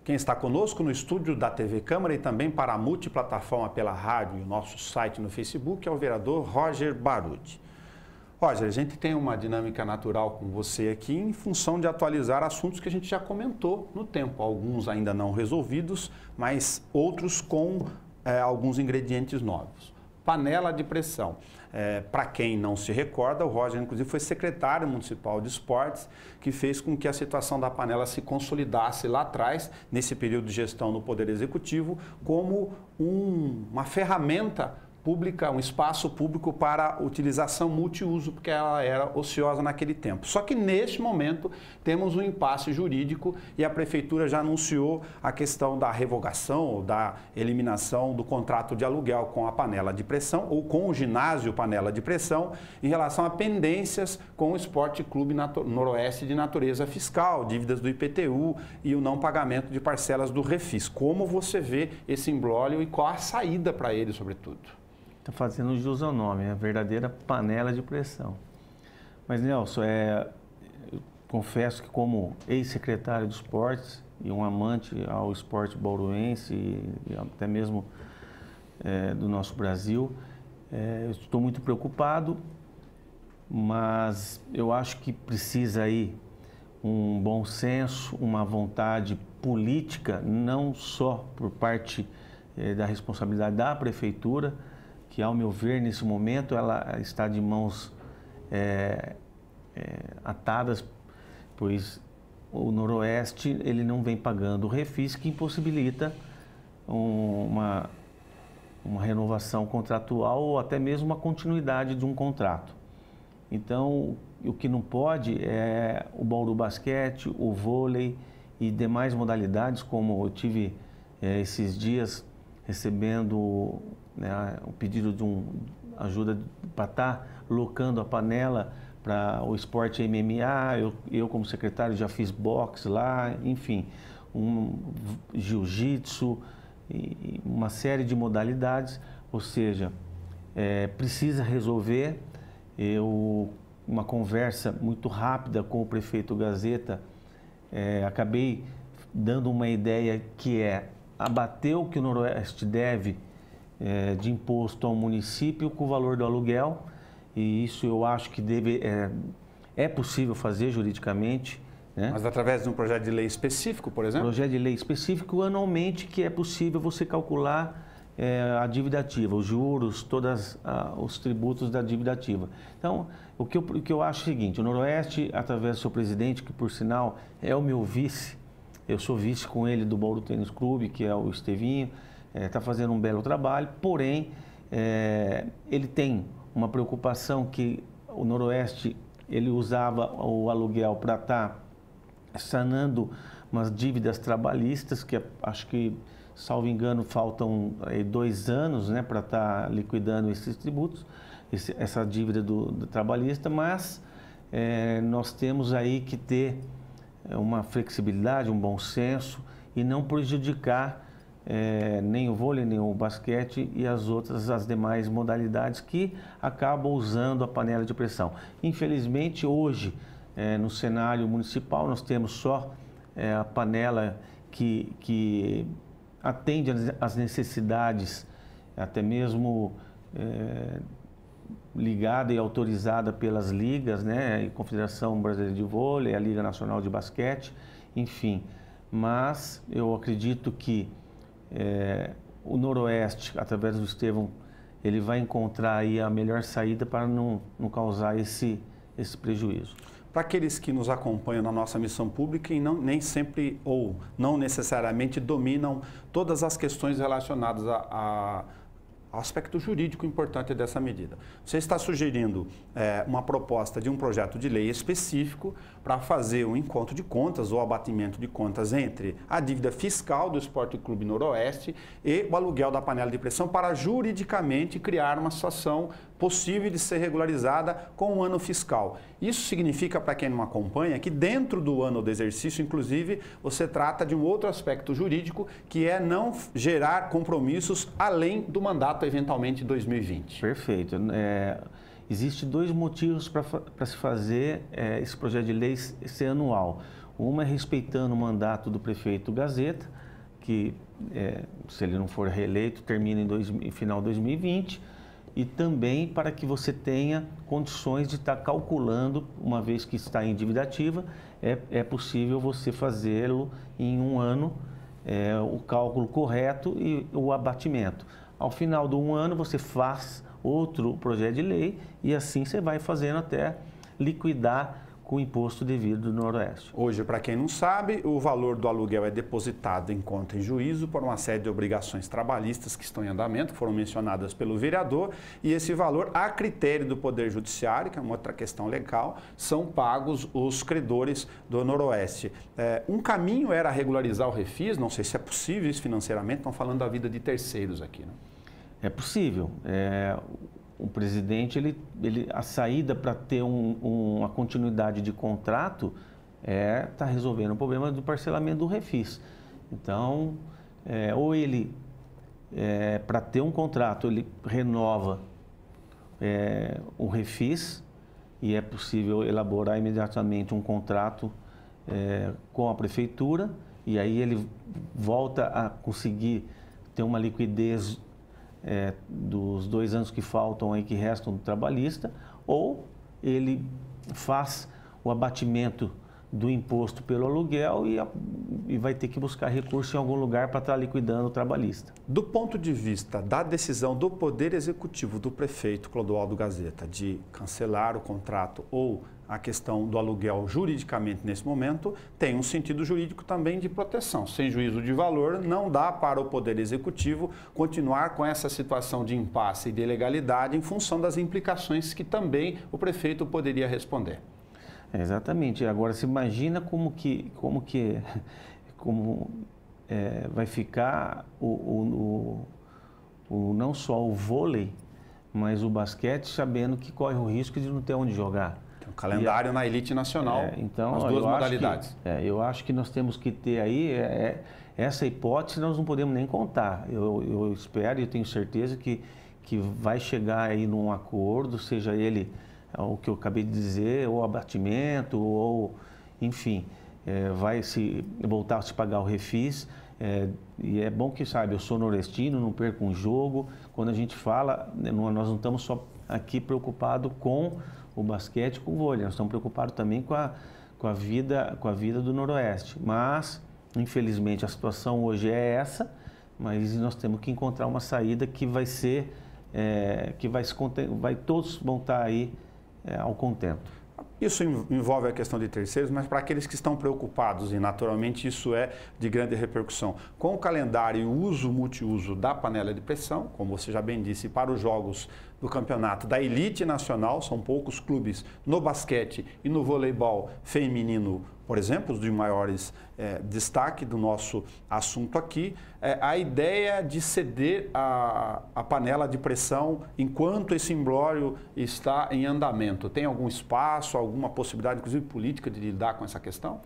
Quem está conosco no estúdio da TV Câmara e também para a multiplataforma pela rádio e o nosso site no Facebook é o vereador Roger Baruti. Roger, a gente tem uma dinâmica natural com você aqui em função de atualizar assuntos que a gente já comentou no tempo. Alguns ainda não resolvidos, mas outros com alguns ingredientes novos. Panela de pressão. Para quem não se recorda, o Roger, inclusive, foi secretário municipal de esportes, que fez com que a situação da panela se consolidasse lá atrás, nesse período de gestão no Poder Executivo, como uma ferramenta pública, um espaço público para utilização multiuso, porque ela era ociosa naquele tempo. Só que neste momento temos um impasse jurídico e a Prefeitura já anunciou a questão da revogação ou da eliminação do contrato de aluguel com a panela de pressão ou com o ginásio panela de pressão em relação a pendências com o Esporte Clube Noroeste de natureza fiscal, dívidas do IPTU e o não pagamento de parcelas do Refis. Como você vê esse imbróglio e qual a saída para ele, sobretudo? Está fazendo jus ao nome, é a verdadeira panela de pressão. Mas, Nelson, eu confesso que como ex-secretário de esportes e um amante ao esporte bauruense e até mesmo do nosso Brasil, eu estou muito preocupado, mas eu acho que precisa aí um bom senso, uma vontade política, não só por parte da responsabilidade da Prefeitura, que, ao meu ver, nesse momento, ela está de mãos atadas, pois o Noroeste ele não vem pagando o Refis, que impossibilita uma renovação contratual ou até mesmo uma continuidade de um contrato. Então, o que não pode é o Bauru Basquete, o vôlei e demais modalidades, como eu tive esses dias recebendo o pedido de ajuda para estar locando a panela para o esporte MMA. Eu como secretário já fiz boxe lá, enfim, jiu-jitsu e uma série de modalidades, ou seja, precisa resolver. Uma conversa muito rápida com o prefeito Gazeta, acabei dando uma ideia que é abater o que o Noroeste deve de imposto ao município com o valor do aluguel, e isso eu acho que é possível fazer juridicamente. Né? Mas através de um projeto de lei específico, por exemplo? Projeto de lei específico anualmente, que é possível você calcular a dívida ativa, os juros, todos os tributos da dívida ativa. Então, o que eu acho é o seguinte: o Noroeste, através do seu presidente, que por sinal é o meu vice, eu sou vice com ele do Bauru Tênis Clube, que é o Estevinho, está fazendo um belo trabalho, porém, ele tem uma preocupação que o Noroeste, ele usava o aluguel para estar sanando umas dívidas trabalhistas, que acho que, salvo engano, faltam 2 anos, né, para estar liquidando esses tributos, essa dívida do trabalhista, mas nós temos aí que ter uma flexibilidade, um bom senso e não prejudicar nem o vôlei, nem o basquete e as demais modalidades que acabam usando a panela de pressão. Infelizmente, hoje, no cenário municipal, nós temos só a panela que atende às necessidades, até mesmo ligada e autorizada pelas ligas, né, a Confederação Brasileira de Vôlei, a Liga Nacional de Basquete, enfim. Mas eu acredito que o Noroeste, através do Estevão, ele vai encontrar aí a melhor saída para não causar esse prejuízo. Para aqueles que nos acompanham na nossa missão pública e nem sempre ou não necessariamente dominam todas as questões relacionadas ao aspecto jurídico importante dessa medida. Você está sugerindo uma proposta de um projeto de lei específico para fazer um encontro de contas ou abatimento de contas entre a dívida fiscal do Esporte Clube Noroeste e o aluguel da panela de pressão para juridicamente criar uma situação possível de ser regularizada com o ano fiscal. Isso significa, para quem não acompanha, que dentro do ano do exercício, inclusive, você trata de um outro aspecto jurídico, que é não gerar compromissos além do mandato, eventualmente, de 2020. Perfeito. Existem dois motivos para se fazer esse projeto de lei ser anual. Uma é respeitando o mandato do prefeito Gazeta, que, se ele não for reeleito, termina em final de 2020, e também para que você tenha condições de estar calculando, uma vez que está em dívida ativa, é possível você fazê-lo em um ano, o cálculo correto e o abatimento. Ao final de um ano, você faz outro projeto de lei e assim você vai fazendo até liquidar com o imposto devido do Noroeste. Hoje, para quem não sabe, o valor do aluguel é depositado em conta em juízo por uma série de obrigações trabalhistas que estão em andamento, que foram mencionadas pelo vereador, e esse valor, a critério do Poder Judiciário, que é uma outra questão legal, são pagos os credores do Noroeste. Um caminho era regularizar o refis, não sei se é possível isso financeiramente, estão falando da vida de terceiros aqui, né? É possível. O presidente, a saída para ter uma continuidade de contrato está resolvendo o problema do parcelamento do refis. Então, ou ele, para ter um contrato, ele renova o refis e é possível elaborar imediatamente um contrato com a prefeitura e aí ele volta a conseguir ter uma liquidez dos 2 anos que faltam aí, que restam do trabalhista, ou ele faz o abatimento do imposto pelo aluguel e vai ter que buscar recurso em algum lugar para estar liquidando o trabalhista. Do ponto de vista da decisão do Poder Executivo do prefeito Clodoaldo Gazeta de cancelar o contrato ou a questão do aluguel juridicamente nesse momento, tem um sentido jurídico também de proteção. Sem juízo de valor, não dá para o Poder Executivo continuar com essa situação de impasse e de ilegalidade em função das implicações que também o prefeito poderia responder. Exatamente. Agora, se imagina como vai ficar não só o vôlei, mas o basquete, sabendo que corre o risco de não ter onde jogar. Tem um calendário na elite nacional, então, as duas modalidades. Eu acho que nós temos que ter aí, essa hipótese nós não podemos nem contar. Eu espero e tenho certeza que vai chegar aí num acordo, seja ele o que eu acabei de dizer, ou abatimento, ou enfim, vai voltar a se pagar o refis. E é bom que, sabe, eu sou norestino, não perco um jogo. Quando a gente fala, nós não estamos só aqui preocupados com o basquete, com o vôlei, nós estamos preocupados também com a vida do Noroeste. Mas, infelizmente, a situação hoje é essa, mas nós temos que encontrar uma saída que vai ser, todos vão estar aí ao contento. Isso envolve a questão de terceiros, mas para aqueles que estão preocupados, e naturalmente isso é de grande repercussão, com o calendário e o uso multiuso da panela de pressão, como você já bem disse, para os jogos do campeonato da elite nacional, são poucos clubes no basquete e no voleibol feminino, por exemplo, os de maiores destaque do nosso assunto aqui, a ideia de ceder a panela de pressão enquanto esse imbróglio está em andamento. Tem algum espaço, alguma possibilidade, inclusive política, de lidar com essa questão?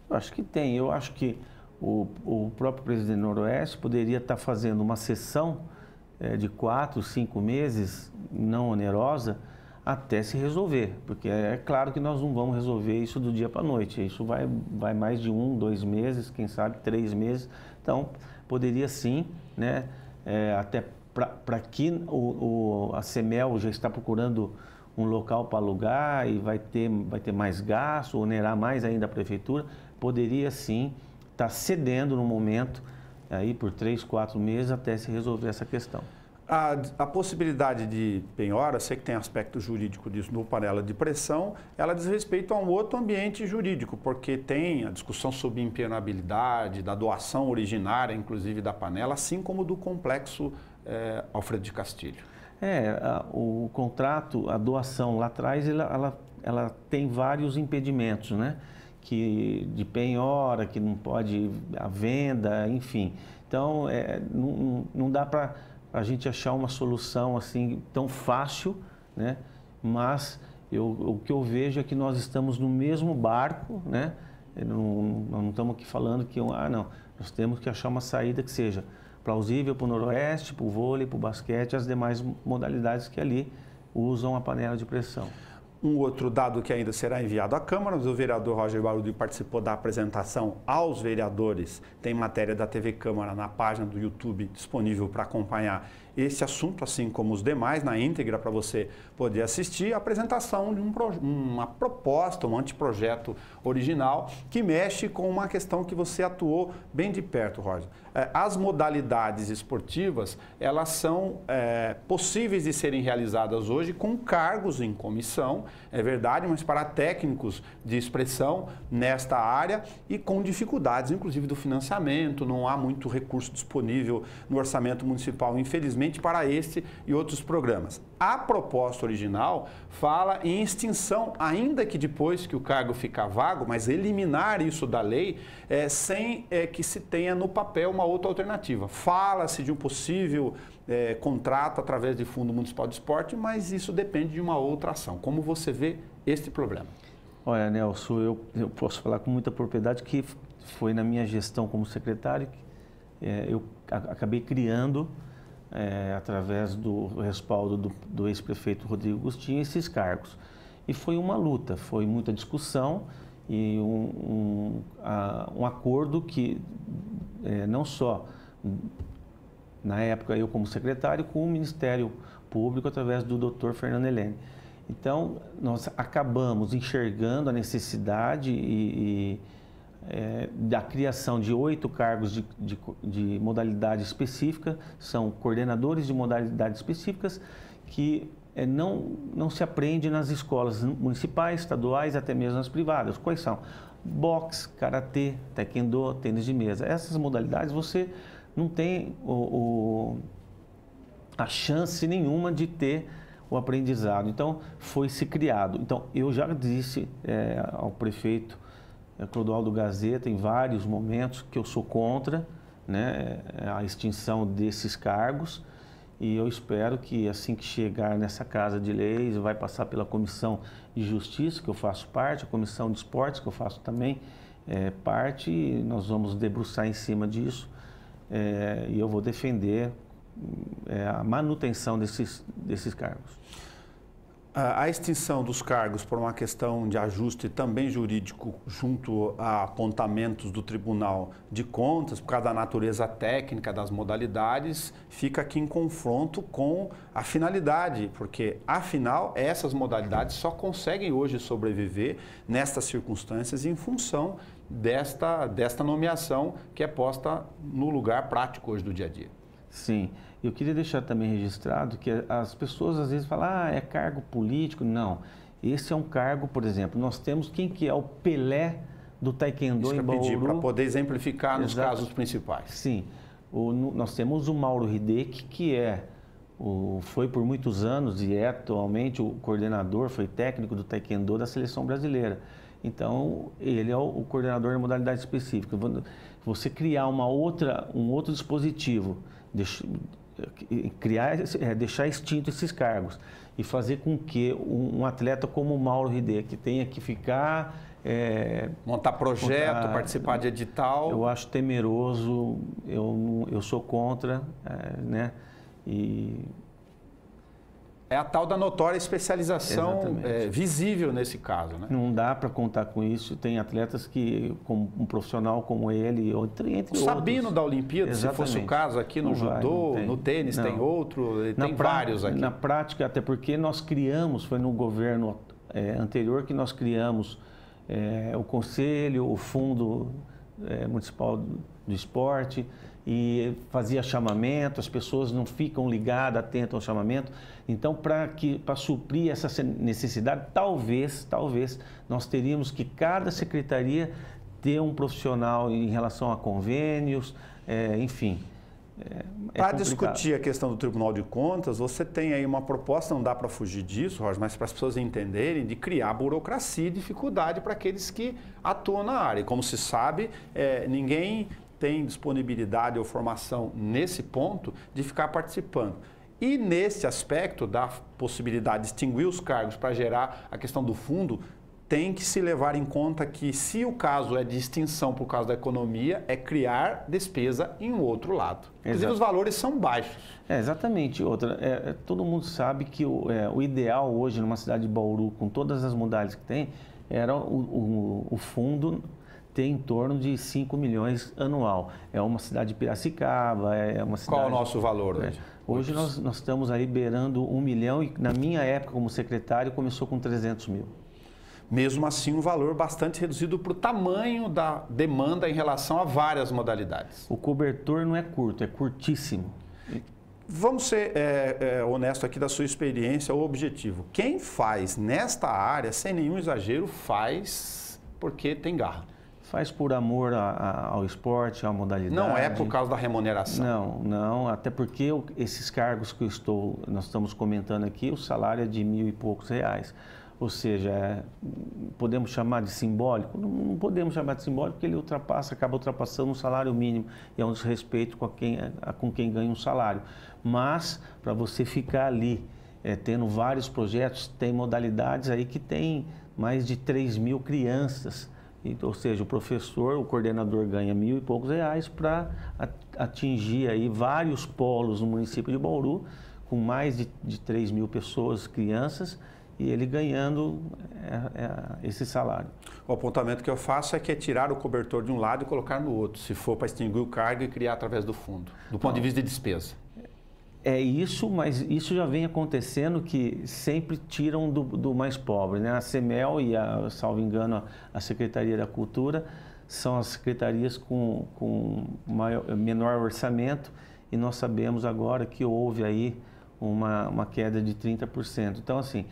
Eu acho que tem. Eu acho que o próprio presidente Noroeste poderia estar fazendo uma sessão de 4, 5 meses, não onerosa, até se resolver, porque é claro que nós não vamos resolver isso do dia para a noite, isso vai mais de 1, 2 meses, quem sabe 3 meses, então poderia sim, né, até para que a CEMEL já está procurando um local para alugar e vai ter mais gasto, onerar mais ainda a prefeitura, poderia sim estar cedendo no momento, aí por 3, 4 meses até se resolver essa questão. A possibilidade de penhora, sei que tem aspecto jurídico disso no panela de pressão, ela diz respeito a um outro ambiente jurídico, porque tem a discussão sobre impenhabilidade, da doação originária, inclusive da panela, assim como do complexo Alfredo de Castilho. O contrato, a doação lá atrás, ela tem vários impedimentos, né? De penhora, que não pode a venda, enfim. Então, não dá para a gente achar uma solução assim tão fácil, né? Mas o que eu vejo é que nós estamos no mesmo barco, né? Não estamos aqui falando que não, nós temos que achar uma saída que seja plausível para o Noroeste, para o vôlei, para o basquete e as demais modalidades que ali usam a panela de pressão. Um outro dado que ainda será enviado à Câmara, o vereador Roger Baruch participou da apresentação aos vereadores, tem matéria da TV Câmara na página do YouTube disponível para acompanhar esse assunto, assim como os demais, na íntegra, para você poder assistir a apresentação de uma proposta, um anteprojeto original que mexe com uma questão que você atuou bem de perto, Roger. As modalidades esportivas, elas são possíveis de serem realizadas hoje com cargos em comissão, é verdade, mas para técnicos de expressão nesta área e com dificuldades, inclusive do financiamento, não há muito recurso disponível no orçamento municipal, infelizmente, para este e outros programas. A proposta original fala em extinção, ainda que depois que o cargo ficar vago, mas eliminar isso da lei sem que se tenha no papel uma outra alternativa. Fala-se de um possível contrato através de Fundo Municipal de Esporte, mas isso depende de uma outra ação. Como você vê este problema? Olha, Nelson, eu posso falar com muita propriedade que foi na minha gestão como secretário, eu acabei criando, através do respaldo do ex-prefeito Rodrigo Agostinho, esses cargos. E foi uma luta, foi muita discussão e um acordo que não só, na época, eu como secretário, com o Ministério Público, através do Dr. Fernando Helene. Então, nós acabamos enxergando a necessidade da criação de 8 cargos de modalidade específica, são coordenadores de modalidades específicas que não se aprende nas escolas municipais, estaduais, até mesmo nas privadas. Quais são? Boxe, karatê, taekwondo, tênis de mesa. Essas modalidades você não tem a chance nenhuma de ter o aprendizado. Então, foi-se criado. Então, eu já disse ao prefeito Clodoaldo Gazeta, em vários momentos, que eu sou contra, né, a extinção desses cargos, e eu espero que assim que chegar nessa Casa de Leis, vai passar pela Comissão de Justiça, que eu faço parte, a Comissão de Esportes, que eu faço também parte, e nós vamos debruçar em cima disso, e eu vou defender a manutenção desses cargos. A extinção dos cargos por uma questão de ajuste também jurídico junto a apontamentos do Tribunal de Contas, por causa da natureza técnica das modalidades, fica aqui em confronto com a finalidade, porque, afinal, essas modalidades só conseguem hoje sobreviver nestas circunstâncias em função desta nomeação que é posta no lugar prático hoje do dia a dia. Sim. Eu queria deixar também registrado que as pessoas às vezes falam, é cargo político. Não, esse é um cargo, por exemplo, nós temos quem que é o Pelé do taekwondo em Bauru. Isso que eu pedi, para poder exemplificar nos casos principais. Sim, nós temos o Mauro Hideki, que foi por muitos anos e é atualmente o coordenador, foi técnico do taekwondo da seleção brasileira. Então, ele é o coordenador de modalidade específica. Você criar um outro dispositivo, deixar extinto esses cargos e fazer com que um atleta como o Mauro Hideki tenha que ficar... montar projeto, participar de edital... Eu acho temeroso, eu sou contra, né? É a tal da notória especialização visível nesse caso, né? Não dá para contar com isso. Tem atletas que, como um profissional como ele, entre outros... O Sabino da Olimpíada, se fosse o caso aqui no judô, no tênis, tem outro, tem vários aqui. Na prática, até porque nós criamos, foi no governo anterior que nós criamos o Conselho, o Fundo Municipal do Esporte, e fazia chamamento, as pessoas não ficam ligadas, atentas ao chamamento. Então, para suprir essa necessidade, talvez nós teríamos que cada secretaria ter um profissional em relação a convênios, enfim. Para discutir a questão do Tribunal de Contas, você tem aí uma proposta, não dá para fugir disso, Roger, mas para as pessoas entenderem, de criar burocracia e dificuldade para aqueles que atuam na área. E como se sabe, ninguém tem disponibilidade ou formação nesse ponto de ficar participando. E nesse aspecto da possibilidade de extinguir os cargos para gerar a questão do fundo, tem que se levar em conta que, se o caso é de extinção por causa da economia, é criar despesa em um outro lado. Inclusive, os valores são baixos. Exatamente. Outra, todo mundo sabe que o ideal hoje, numa cidade de Bauru, com todas as modalidades que tem, era o fundo ter em torno de 5 milhões anual. É uma cidade de Piracicaba, é uma cidade... Qual é o nosso valor hoje? Hoje nós estamos aí beirando 1 milhão e, na minha época como secretário, começou com 300 mil. Mesmo assim, um valor bastante reduzido para o tamanho da demanda em relação a várias modalidades. O cobertor não é curto, é curtíssimo. Vamos ser honesto aqui da sua experiência ou objetivo. Quem faz nesta área, sem nenhum exagero, faz porque tem garra. Faz por amor ao esporte, à modalidade. Não é por causa da remuneração. Não, até porque esses cargos que nós estamos comentando aqui, o salário é de R$1.000 e poucos. Ou seja, podemos chamar de simbólico? Não podemos chamar de simbólico porque ele acaba ultrapassando o salário mínimo e é um desrespeito com quem ganha um salário. Mas, para você ficar ali, tendo vários projetos, tem modalidades aí que tem mais de 3.000 crianças. Ou seja, o professor, o coordenador ganha R$1.000 e poucos para atingir aí vários polos no município de Bauru, com mais de 3.000 pessoas, crianças, e ele ganhando esse salário. O apontamento que eu faço é que é tirar o cobertor de um lado e colocar no outro, se for para extinguir o cargo e criar através do fundo, do ponto de vista de despesa. É isso, mas isso já vem acontecendo, que sempre tiram do mais pobre, né? A CEMEL e, salvo engano, a Secretaria da Cultura são as secretarias com menor orçamento, e nós sabemos agora que houve aí uma queda de 30%. Então, assim,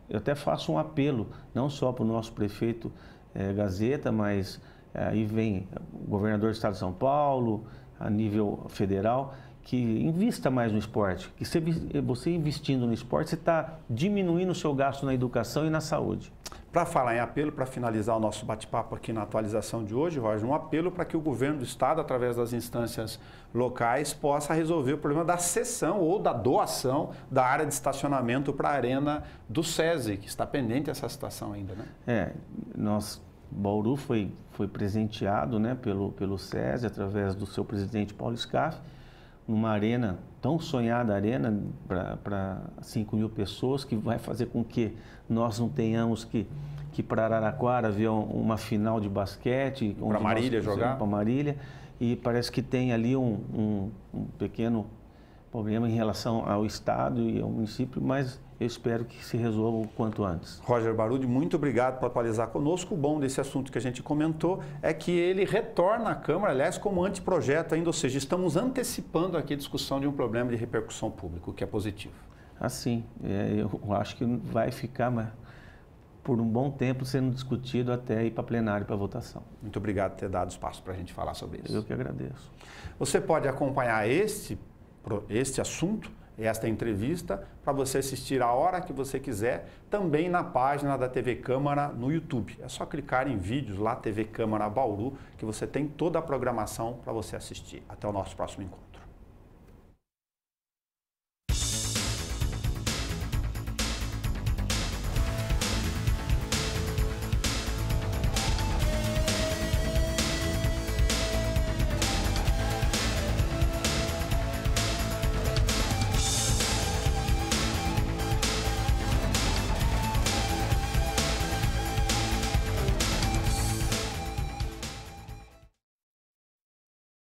eu até faço um apelo, não só para o nosso prefeito Gazeta, mas aí vem o governador do estado de São Paulo, a nível federal, que invista mais no esporte. Que você investindo no esporte, você está diminuindo o seu gasto na educação e na saúde. Para falar em apelo, para finalizar o nosso bate-papo aqui na atualização de hoje, Roger, um apelo para que o governo do estado, através das instâncias locais, possa resolver o problema da cessão ou da doação da área de estacionamento para a arena do SESI, que está pendente essa situação ainda, né? Bauru foi presenteado, né, pelo SESI, através do seu presidente Paulo Scaff, numa arena, tão sonhada arena para 5.000 pessoas, que vai fazer com que nós não tenhamos que para Araraquara ver uma final de basquete. Para Marília jogar? Para Marília, e parece que tem ali um pequeno problema em relação ao estado e ao município, mas eu espero que se resolva o quanto antes. Roger Baruch, muito obrigado por atualizar conosco. O bom desse assunto que a gente comentou é que ele retorna à Câmara, aliás, como anteprojeto ainda, ou seja, estamos antecipando aqui a discussão de um problema de repercussão pública, o que é positivo. Assim, eu acho que vai ficar por um bom tempo sendo discutido até ir para plenário para votação. Muito obrigado por ter dado espaço para a gente falar sobre isso. Eu que agradeço. Você pode acompanhar este assunto, esta entrevista, para você assistir a hora que você quiser, também na página da TV Câmara no YouTube. É só clicar em vídeos lá, TV Câmara Bauru, que você tem toda a programação para você assistir. Até o nosso próximo encontro.